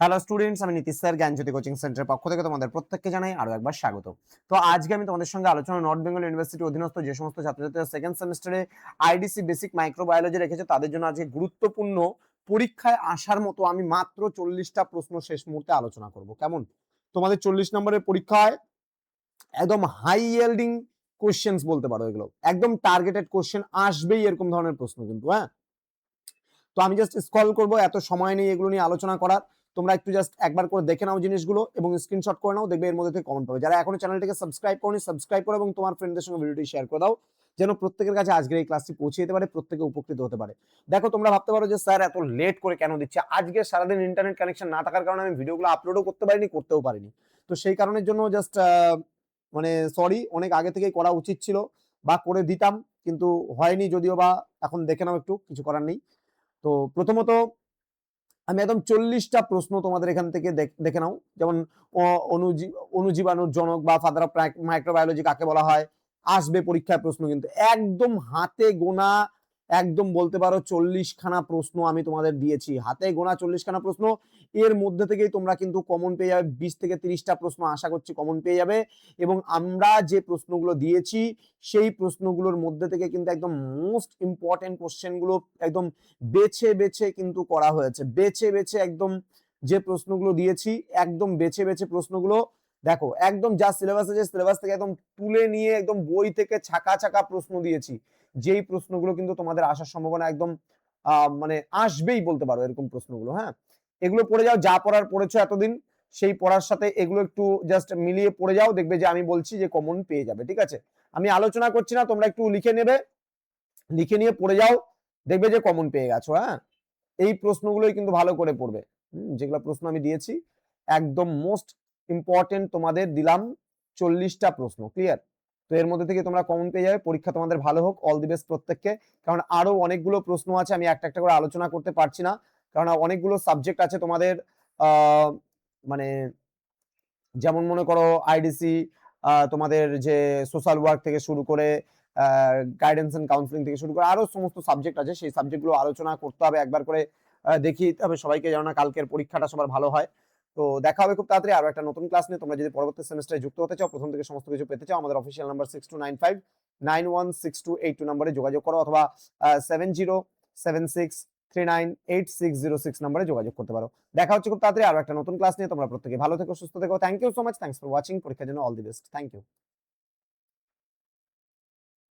Hello students, আমি Nitish sir জ্ঞানজ্যোতি coaching সেন্টারের পক্ষ থেকে তোমাদের প্রত্যেককে জানাই আরো একবার স্বাগত। তো আজকে আমি তোমাদের সঙ্গে আলোচনা নর্থ বেঙ্গল ইউনিভার্সিটি অধীনস্থ যে সমস্ত ছাত্রছাত্রীরা সেকেন্ড সেমিস্টারে আইডিসি বেসিক মাইক্রোবায়োলজি রেখেছে তাদের জন্য আজকে গুরুত্বপূর্ণ পরীক্ষায় আসার মতো আমি মাত্র 40টা প্রশ্ন শেষ মুহূর্তে আলোচনা করব। কেমন? তোমাদের 40 নম্বরের পরীক্ষায় একদম হাই ইয়েল্ডিং কোশ্চেন্স বলতে পারো, এগুলো একদম টার্গেটেড কোশ্চেন আসবেই, এরকম ধরনের প্রশ্ন কিন্তু। হ্যাঁ, তো আমি জাস্ট স্ক্রল করব, এত সময় নেই এগুলো নিয়ে আলোচনা করার। তোমরা একটু জাস্ট একবার করে দেখে নাও জিনিসগুলো এবং স্ক্রিনশট করে নাও, দেখবে এর মধ্যে থেকে কমেন্ট পাবে। যারা এখনো চ্যানেলটিকে সাবস্ক্রাইব করনি সাবস্ক্রাইব করো এবং তোমার ফ্রেন্ডদের সঙ্গে ভিডিওটি শেয়ার করে দাও, যেন প্রত্যেকের কাছে আজকের এই ক্লাসটি পৌঁছে যেতে পারে, প্রত্যেকে উপকৃত হতে পারে। দেখো, তোমরা ভাবতে পারো যে স্যার এত লেট করে কেন দিচ্ছে। আজকে সারাদিন ইন্টারনেট কানেকশন না থাকার কারণে আমি ভিডিওগুলো আপলোডও করতে পারিনি, করতেও পারিনি। তো সেই কারণের জন্য জাস্ট মানে সরি, অনেক আগে থেকেই করা উচিত ছিল বা করে দিতাম, কিন্তু হয়নি যদিও বা। এখন দেখে নাও, একটু কিছু করার নেই। তো প্রথমত আমি একদম 40টা প্রশ্ন তোমাদের এখান থেকে দেখে নাও। যেমন অনুজীবাণুর জনক বা ফাদার অফ মাইক্রোবায়োলজি কাকে বলা হয়, আসবে পরীক্ষায় প্রশ্ন, কিন্তু একদম হাতে গোনা, একদম বলতে পারো 40খানা প্রশ্ন আমি তোমাদের দিয়েছি, হাতে গোনা 40খানা প্রশ্ন। এর মধ্যে থেকেই তোমরা কিন্তু কমন পেয়ে যাবে, 20 থেকে 30টা প্রশ্ন আশা করছি কমন পেয়ে যাবে। এবং আমরা যে প্রশ্নগুলো দিয়েছি সেই প্রশ্নগুলোর মধ্যে থেকে কিন্তু একদম মোস্ট ইম্পর্টেন্ট কোশ্চেনগুলো একদম বেছে বেছে কিন্তু করা হয়েছে, বেছে বেছে একদম যে প্রশ্নগুলো দিয়েছি, একদম বেছে বেছে প্রশ্নগুলো দেখো, একদম যা সিলেবাস আছে সিলেবাস থেকে একদম তুলে নিয়ে একদম বই থেকে ছাকা ছাকা প্রশ্ন দিয়েছি, যেই প্রশ্নগুলো কিন্তু তোমাদের আসার সম্ভাবনা একদম মানে আসবেই বলতে পারো, এরকম প্রশ্নগুলো। হ্যাঁ, এগুলো পড়ে যাও, যা পড়ার পড়েছো এতদিন সেই পড়ার সাথে এগুলো একটু জাস্ট মিলিয়ে পড়ে যাও, দেখবে যে আমি বলছি যে কমন পেয়ে যাবে। ঠিক আছে, আমি আলোচনা করছি না, তোমরা একটু লিখে নেবে, লিখে নিয়ে পড়ে যাও, দেখবে যে কমন পেয়ে গেছো। হ্যাঁ, এই প্রশ্নগুলোই কিন্তু ভালো করে পড়বে। যেগুলো প্রশ্ন আমি দিয়েছি একদম মোস্ট ইম্পর্টেন্ট তোমাদের দিলাম 40টা প্রশ্ন, ক্লিয়ার? তো এর মধ্যে থেকে তোমরা কমন পেয়ে যাবে। পরীক্ষা তোমাদের ভালো হোক, অল দি বেস্ট প্রত্যেককে। কারণ আরো অনেকগুলো প্রশ্ন আছে, আমি একটা একটা করে আলোচনা করতে পারছি না, কারণ অনেকগুলো সাবজেক্ট আছে তোমাদের। মানে যেমন মনে করো আইডিসি, তোমাদের যে সোশ্যাল ওয়ার্ক থেকে শুরু করে গাইডেন্স এন্ড কাউন্সিলিং থেকে শুরু করে আরো সমস্ত সাবজেক্ট আছে, সেই সাবজেক্টগুলো আলোচনা করতে হবে একবার করে, দেখিয়ে দিতে হবে সবাইকে, যেন না কালকের পরীক্ষাটা সবার ভালো হয়। তো দেখা হবে খুব তাড়াতাড়ি আরো একটা নতুন ক্লাস নিয়ে। তোমরা যদি পরবর্তী সেমিস্টারে যুক্ত হতে চাও, প্রথম থেকে সমস্ত কিছু পেতে চাও, আমাদের অফিসিয়াল নাম্বার 6295916282 নম্বরে যোগাযোগ করো, অথবা 7076398606 নম্বরে যোগাযোগ করতে পারো। দেখা হচ্ছে খুব তাড়াতাড়ি আরো একটা নতুন ক্লাস নিয়ে। তোমরা প্রত্যেকে ভালো থেকো, সুস্থ থেকো। Thank you so much, thanks for watching. পরীক্ষার জন্য all the best. Thank you.